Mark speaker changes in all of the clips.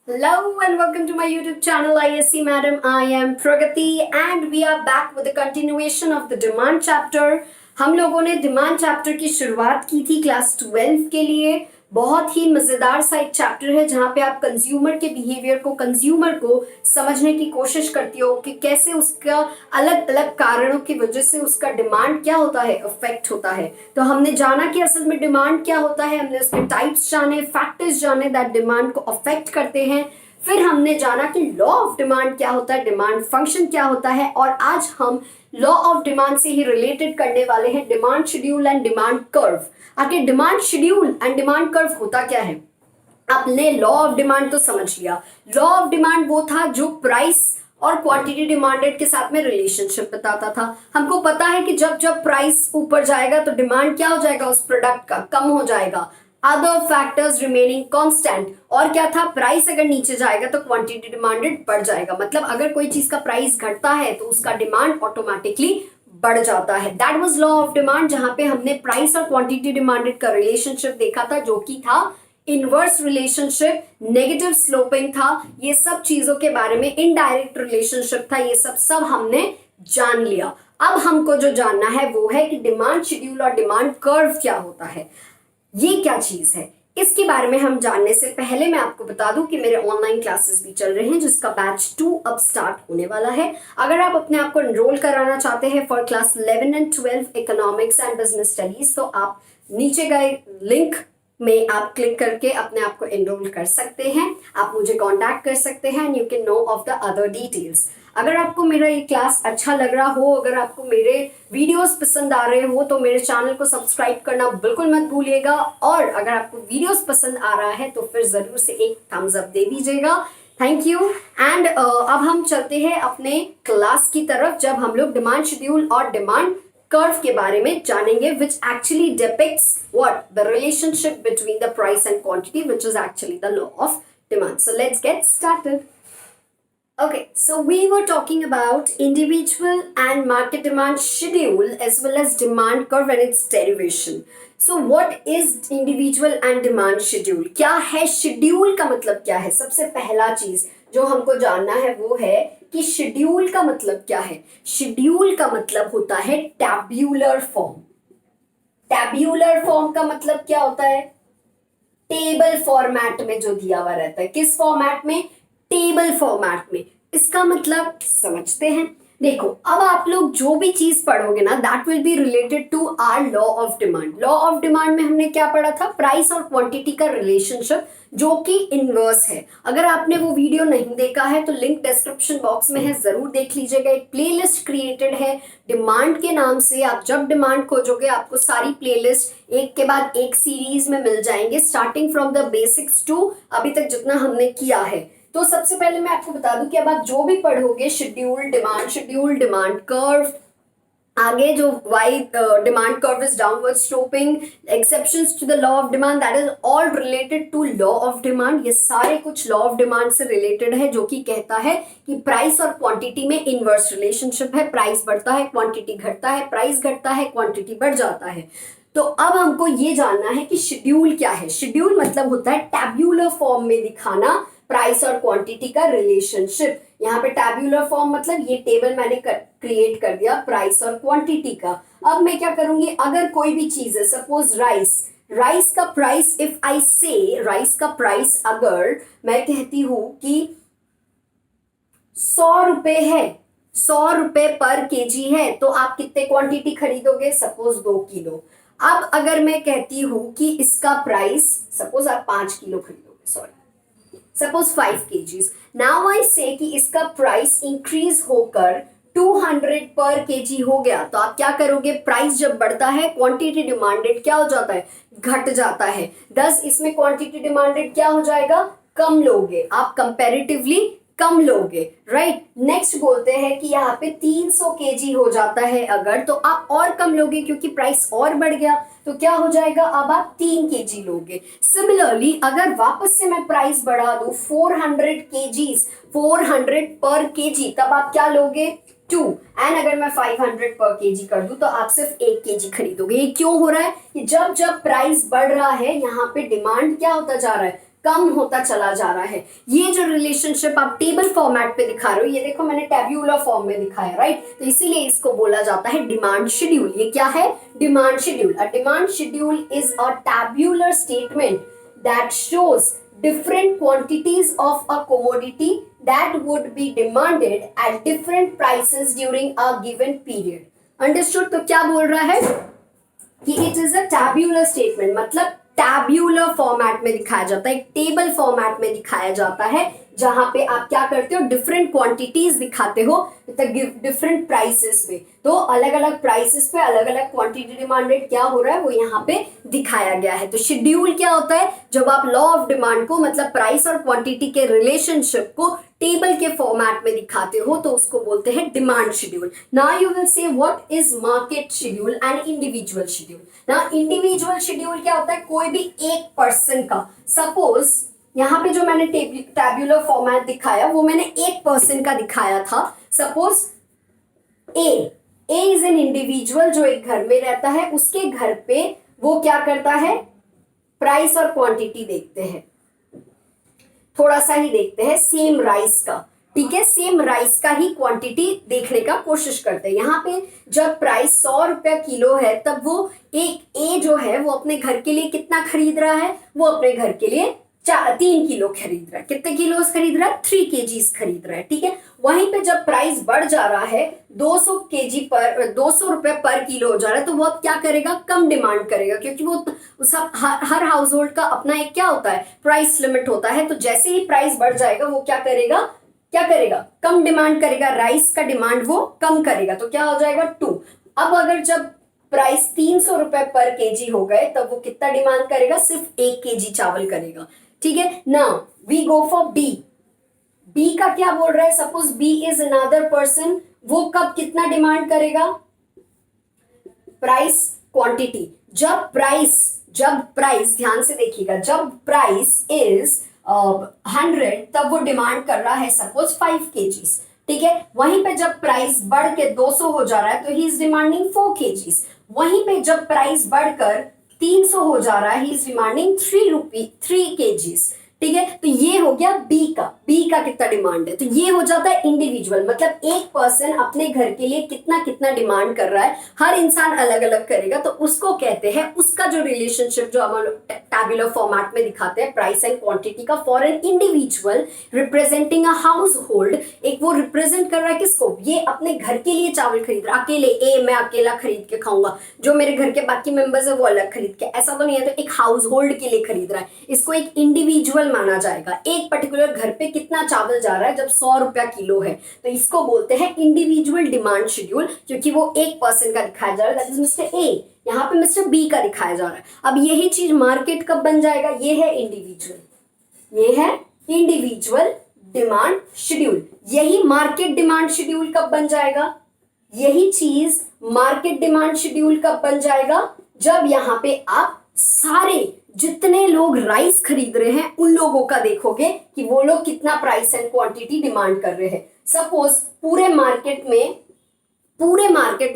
Speaker 1: Hello and welcome to my YouTube channel ISC Madam. I am Pragati and we are back with the continuation of the demand chapter. हम लोगों ने demand chapter की शुरुआत की थी class 12 के लिए। बहुत ही मजेदार सा एक चैप्टर है जहाँ पे आप कंज्यूमर के बिहेवियर को, कंज्यूमर को समझने की कोशिश करती हो कि कैसे उसका अलग अलग कारणों की वजह से उसका डिमांड क्या होता है, अफेक्ट होता है। तो हमने जाना कि असल में डिमांड क्या होता है, हमने उसके टाइप्स जाने, फैक्टर्स जाने दैट डिमांड को अफेक्ट करते हैं। फिर हमने जाना कि लॉ ऑफ डिमांड क्या होता है, डिमांड फंक्शन क्या होता है, और आज हम लॉ ऑफ डिमांड से ही रिलेटेड करने वाले हैं demand schedule and demand curve. आगे demand schedule and demand curve होता क्या है? आपने लॉ ऑफ डिमांड तो समझ लिया। लॉ ऑफ डिमांड वो था जो प्राइस और क्वांटिटी डिमांडेड के साथ में रिलेशनशिप बताता था। हमको पता है कि जब जब प्राइस ऊपर जाएगा तो डिमांड क्या हो जाएगा, उस प्रोडक्ट का कम हो जाएगा। Other factors remaining constant. और क्या था, प्राइस अगर नीचे जाएगा तो क्वांटिटी डिमांडेड बढ़ जाएगा। मतलब अगर कोई चीज का प्राइस घटता है तो उसका डिमांड ऑटोमेटिकली बढ़ जाता है। That was law of demand, जहां पे हमने प्राइस और क्वांटिटी डिमांडेड का रिलेशनशिप देखा था, जो कि था इनवर्स रिलेशनशिप, नेगेटिव स्लोपिंग था। ये सब चीजों के बारे में इनडायरेक्ट रिलेशनशिप था, ये सब हमने जान लिया। अब हमको जो जानना है वो है कि डिमांड शेड्यूल और डिमांड कर्व क्या होता है, ये क्या चीज है। इसके बारे में हम जानने से पहले मैं आपको बता दूं कि मेरे ऑनलाइन क्लासेस भी चल रहे हैं, जिसका बैच 2 अब स्टार्ट होने वाला है। अगर आप अपने आप को एनरोल कराना चाहते हैं for class 11 and 12 economics and business studies, तो आप नीचे गए लिंक में आप क्लिक करके अपने आप को एनरोल कर सकते हैं। आप मुझे कांटेक्ट कर सकते हैं and you can know of the other details. अगर आपको मेरा ये क्लास अच्छा लग रहा हो, अगर आपको मेरे वीडियोस पसंद आ रहे हो, तो मेरे चैनल को सब्सक्राइब करना बिल्कुल मत भूलिएगा। और अगर आपको वीडियोस पसंद आ रहा है तो फिर जरूर से एक थम्स अप दे दीजिएगा। Thank you. एंड अब हम चलते हैं अपने क्लास की तरफ, जब हम लोग डिमांड शेड्यूल और डिमांड कर्व के बारे में जानेंगे, which actually depicts what the relationship between the price and quantity, which is actually the law of demand. So let's get started. Okay, so we were talking about individual and market demand schedule as well as demand curve and its derivation. So what is individual and demand schedule? क्या है schedule का मतलब क्या है? सबसे पहला चीज जो हमको जानना है वो है कि शेड्यूल का मतलब क्या है। शेड्यूल का मतलब होता है टैब्यूलर फॉर्म। टैब्यूलर फॉर्म का मतलब क्या होता है? टेबल फॉर्मेट में जो दिया हुआ रहता है। किस फॉर्मेट में? टेबल फॉर्मेट में। इसका मतलब समझते हैं। देखो, अब आप लोग जो भी चीज पढ़ोगे ना, that will be related to our law of demand. Law of demand में हमने क्या पढ़ा था? प्राइस और क्वांटिटी का रिलेशनशिप, जो कि इनवर्स है। अगर आपने वो वीडियो नहीं देखा है तो लिंक डिस्क्रिप्शन बॉक्स में है, जरूर देख लीजिएगा। एक प्लेलिस्ट क्रिएटेड है डिमांड के नाम से। आप जब डिमांड खोजोगे आपको सारी प्लेलिस्ट एक के बाद एक सीरीज में मिल जाएंगे, starting from the basics to अभी तक जितना हमने किया है। तो सबसे पहले मैं आपको बता दूं कि अब आप जो भी पढ़ोगे, शेड्यूल, डिमांड कर्व, आगे जो why demand curve is downward sloping, exceptions to the law of demand, that is all related to law of demand. ये सारे कुछ लॉ ऑफ डिमांड से रिलेटेड है, जो कि कहता है कि प्राइस और क्वांटिटी में इनवर्स रिलेशनशिप है। प्राइस बढ़ता है, क्वांटिटी घटता है, प्राइस घटता है, क्वांटिटी बढ़ जाता है। तो अब हमको ये जानना है कि शेड्यूल क्या है। शेड्यूल मतलब होता है टैब्यूलर फॉर्म में दिखाना प्राइस और क्वांटिटी का रिलेशनशिप। यहाँ पे टैब्यूलर फॉर्म मतलब ये टेबल मैंने क्रिएट कर दिया प्राइस और क्वांटिटी का। अब मैं क्या करूंगी, अगर कोई भी चीज है, सपोज राइस का प्राइस, इफ आई से राइस का प्राइस, अगर मैं कहती हूं कि 100 रुपए है, 100 रुपए पर केजी है, तो आप कितने क्वांटिटी खरीदोगे? Suppose 2 kilo. अब अगर मैं कहती हूं कि इसका प्राइस, सपोज आप 5 किलो खरीदोगे, sorry suppose 5 kgs। Now I से कि इसका प्राइस इंक्रीज होकर 200 पर केजी हो गया, तो आप क्या करोगे? प्राइस जब बढ़ता है, क्वांटिटी डिमांडेड क्या हो जाता है? घट जाता है। दस इसमें क्वांटिटी डिमांडेड क्या हो जाएगा? कम लोगे आप, कंपैरेटिवली कम लोगे, राइट। नेक्स्ट बोलते हैं कि यहाँ पे 300 केजी हो जाता है अगर, तो आप और कम लोगे क्योंकि प्राइस और बढ़ गया, तो क्या हो जाएगा? अब आप 3 केजी लोगे। सिमिलरली अगर वापस से मैं प्राइस बढ़ा दूं 400 केजीज, 400 पर केजी, तब आप क्या लोगे? 2। एंड अगर मैं 500 पर केजी कर दूं तो आप सिर्फ 1 केजी खरीदोगे। ये क्यों हो रहा है? कि जब जब प्राइस बढ़ रहा है, यहाँ पे डिमांड क्या होता जा रहा है? कम होता चला जा रहा है। ये जो रिलेशनशिप आप टेबल फॉर्मेट पे दिखा रहे हो, ये देखो मैंने टेब्यूलर फॉर्म में दिखाया, राइट? तो इसीलिए इसको बोला जाता है डिमांड शेड्यूल। ये क्या है? Demand schedule. A demand schedule is a tabular statement that shows different quantities of a commodity that would be demanded at different prices during a given period. Understood? तो क्या बोल रहा है कि it is a tabular statement, मतलब tabular format में दिखाया जाता है, एक टेबल फॉर्मेट में दिखाया जाता है, जहां पे आप क्या करते हो, डिफरेंट क्वांटिटीज दिखाते हो डिफरेंट प्राइसेस पे। तो अलग अलग प्राइसेस पे अलग अलग क्वांटिटी डिमांडेड क्या हो रहा है वो यहाँ पे दिखाया गया है। तो शेड्यूल क्या होता है? जब आप लॉ ऑफ डिमांड को, मतलब प्राइस और क्वांटिटी के रिलेशनशिप को टेबल के फॉर्मेट में दिखाते हो तो उसको बोलते हैं demand schedule. Now you will say what is market schedule and individual schedule. ना इंडिविजुअल शेड्यूल क्या होता है? कोई भी एक पर्सन का, सपोज यहाँ पे जो मैंने टैब्यूलर फॉर्मेट दिखाया वो मैंने एक पर्सन का दिखाया था। Suppose A is an individual जो एक घर में रहता है, उसके घर पे वो क्या करता है, प्राइस और क्वांटिटी देखते हैं, थोड़ा सा ही देखते हैं सेम राइस का, ठीक है, सेम राइस का ही क्वांटिटी देखने का कोशिश करते हैं। यहाँ पे जब प्राइस 100 रुपया किलो है तब वो एक ए जो है वो अपने घर के लिए कितना खरीद रहा है, वो अपने घर के लिए 3 किलो खरीद रहा है। कितने किलो खरीद रहा है? 3 केजीज खरीद रहा है, ठीक है। वहीं पे जब प्राइस बढ़ जा रहा है 200 रुपए पर किलो हो जा रहा है तो वो अब क्या करेगा, कम डिमांड करेगा, क्योंकि वो सब हर हाउस होल्ड का अपना एक क्या होता है, प्राइस लिमिट होता है। तो जैसे ही प्राइस बढ़ जाएगा वो क्या करेगा, कम डिमांड करेगा, राइस का डिमांड वो कम करेगा। तो क्या हो जाएगा 2। अब अगर जब प्राइस 300 रुपए पर केजी हो गए तब वो कितना डिमांड करेगा, सिर्फ 1 केजी चावल करेगा, ठीक है। Now we go for B. B का क्या बोल रहा है? Suppose B is another person, वो कब कितना डिमांड करेगा, प्राइस क्वांटिटी। जब प्राइस ध्यान से देखिएगा, जब प्राइस इज 100 तब वो डिमांड कर रहा है सपोज 5 केजीज, ठीक है। वहीं पे जब प्राइस बढ़ के 200 हो जा रहा है तो ही इज डिमांडिंग 4 केजीज। वहीं पे जब प्राइस बढ़कर 300 हो जा रहा है ही इज डिमांडिंग 3 केजीज, ठीक है। तो ये हो गया बी का कितना डिमांड है। तो ये हो जाता है इंडिविजुअल, मतलब एक पर्सन अपने घर के लिए कितना डिमांड कर रहा है, हर इंसान अलग अलग करेगा, तो उसको कहते हैं, उसका जो रिलेशनशिप जो हम टैब्यूलर फॉर्मेट में दिखाते हैं प्राइस एंड क्वांटिटी का, for an individual representing a house hold, एक वो रिप्रेजेंट कर रहा है किसको, ये अपने घर के लिए चावल खरीद रहा है, अकेले मैं अकेला खरीद के खाऊंगा, जो मेरे घर के बाकी मेंबर्स है वो अलग खरीद के, ऐसा तो नहीं है। तो एक हाउस होल्ड के लिए खरीद रहा है, इसको एक इंडिविजुअल माना जाएगा। एक पर्टिकुलर घर पे कितना चावल जा रहा है, जब 100 रुपया किलो है तो इसको बोलते हैं इंडिविजुअल डिमांड शेड्यूल, क्योंकि वो एक पर्सन का दिखाया जा रहा है, दैट इज मिस्टर ए, यहाँ पे मिस्टर बी का दिखाया जा रहा है। अब यही चीज मार्केट कब बन जाएगा, ये है इंडिविजुअल डिमांड शेड्यूल। यही मार्केट डिमांड शेड्यूल कब बन जाएगा, यही चीज मार्केट डिमांड शेड्यूल कब बन जाएगा, जब यहाँ पे आप सारे जितने लोग राइस खरीद रहे हैं उन लोगों का देखोगे कि वो लोग कितना प्राइस एंड क्वांटिटी डिमांड कर रहे हैं। सपोज पूरे मार्केट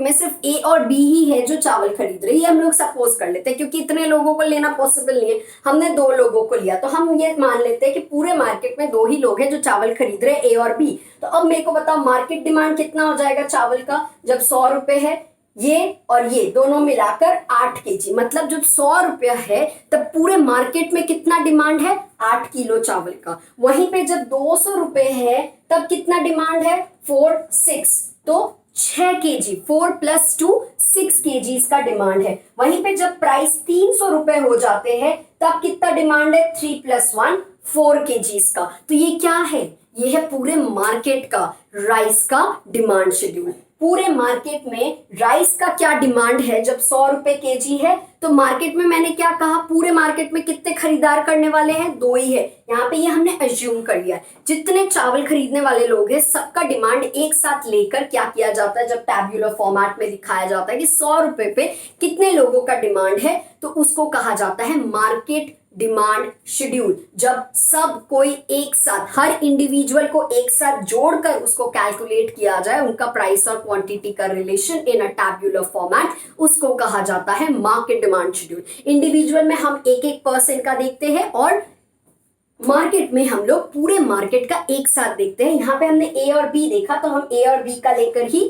Speaker 1: में सिर्फ ए और बी ही है जो चावल खरीद रहे हैं, हम लोग सपोज कर लेते हैं, क्योंकि इतने लोगों को लेना पॉसिबल नहीं है, हमने 2 लोगों को लिया, तो हम ये मान लेते हैं कि पूरे मार्केट में 2 ही लोग हैं जो चावल खरीद रहे हैं, ए और बी। तो अब मेरे को बताओ मार्केट डिमांड कितना हो जाएगा चावल का, जब 100 रुपए है, ये और ये दोनों मिलाकर 8 केजी, मतलब जब 100 रुपया है तब पूरे मार्केट में कितना डिमांड है, 8 किलो चावल का। वहीं पे जब 200 रुपए है तब कितना डिमांड है, 6, तो 6 केजी, 4 + 2 6 केजीज का डिमांड है। वहीं पे जब प्राइस 300 रुपए हो जाते हैं तब कितना डिमांड है, 3 + 1 4 केजीज का। तो ये क्या है, ये है पूरे मार्केट का राइस का डिमांड शेड्यूल। पूरे मार्केट में राइस का क्या डिमांड है जब 100 रुपए केजी है, तो मार्केट में मैंने क्या कहा, पूरे मार्केट में कितने खरीदार करने वाले हैं, 2 ही है। यहाँ पे ये हमने अज्यूम कर लिया, जितने चावल खरीदने वाले लोग हैं सबका डिमांड एक साथ लेकर क्या किया जाता है, जब टैब्यूलर फॉर्मेट में दिखाया जाता है कि 100 रुपए पे कितने लोगों का डिमांड है, तो उसको कहा जाता है मार्केट डिमांड शेड्यूल। जब सब कोई एक साथ, हर इंडिविजुअल को एक साथ जोड़कर उसको कैलकुलेट किया जाए, उनका प्राइस और क्वांटिटी का relation in a tabular format, उसको कहा जाता है मार्केट डिमांड शेड्यूल। इंडिविजुअल में हम एक पर्सन का देखते हैं और मार्केट में हम लोग पूरे मार्केट का एक साथ देखते हैं। यहाँ पे हमने ए और बी देखा तो हम ए और बी का लेकर ही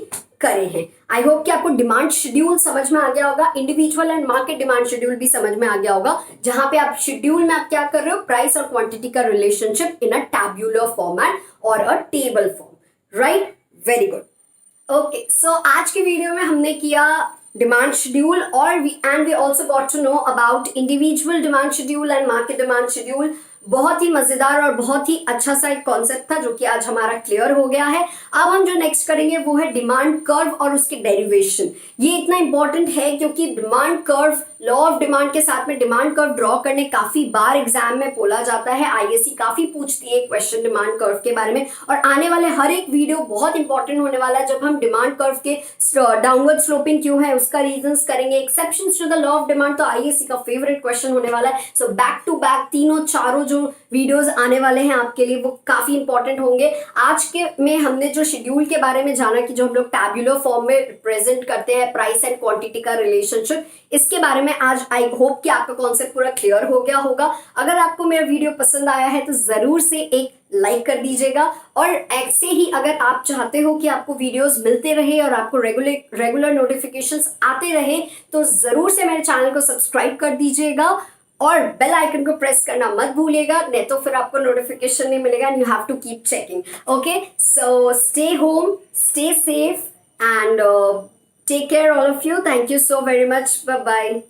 Speaker 1: करे हैं। आई होप कि आपको डिमांड शेड्यूल समझ में आ गया होगा, individual and market demand schedule भी समझ में आ गया होगा, जहां पे आप शेड्यूल में आप क्या कर रहे हो, प्राइस और क्वांटिटी का relationship in a tabular format और a table form, right? Very good. Okay, so आज के वीडियो में हमने किया डिमांड शेड्यूल और we also got to know about individual demand schedule and market demand schedule. बहुत ही मजेदार और बहुत ही अच्छा सा एक कॉन्सेप्ट था जो कि आज हमारा क्लियर हो गया है। अब हम जो नेक्स्ट करेंगे वो है डिमांड कर्व और उसके डेरिवेशन। ये इतना इंपॉर्टेंट है क्योंकि demand curve, law of demand के साथ में डिमांड कर्व ड्रॉ करने काफी बार एग्जाम में बोला जाता है। आईएससी काफी पूछती है क्वेश्चन डिमांड कर्व के बारे में, और आने वाले हर एक वीडियो बहुत इंपॉर्टेंट होने वाला है जब हम डिमांड कर्व के डाउनवर्ड स्लोपिंग क्यों है उसका रीजंस करेंगे, exceptions to the law of demand, तो आईएससी का फेवरेट क्वेश्चन होने वाला है। सो बैक टू बैक तीनों चारों जो वीडियोस आने वाले हैं आपके लिए वो काफी इंपॉर्टेंट होंगे। आज के में हमने जो शेड्यूल के बारे में जाना कि जो हम लोग टैब्यूलर फॉर्म में रिप्रेजेंट करते हैं प्राइस एंड क्वांटिटी का रिलेशनशिप, इसके बारे में आज आई होप कि आपका कॉन्सेप्ट पूरा क्लियर हो गया होगा। अगर आपको मेरा वीडियो पसंद आया है तो जरूर से एक लाइक कर दीजिएगा, और ऐसे ही अगर आप चाहते हो कि आपको वीडियोस मिलते रहे और आपको रेगुलर नोटिफिकेशंस आते रहे तो जरूर से मेरे चैनल को सब्सक्राइब कर दीजिएगा और बेल आइकन को प्रेस करना मत भूलिएगा, नहीं तो फिर आपको नोटिफिकेशन नहीं मिलेगा and you have to keep checking. Okay, so stay home, stay safe and take care all of you. Thank you so very much, bye bye.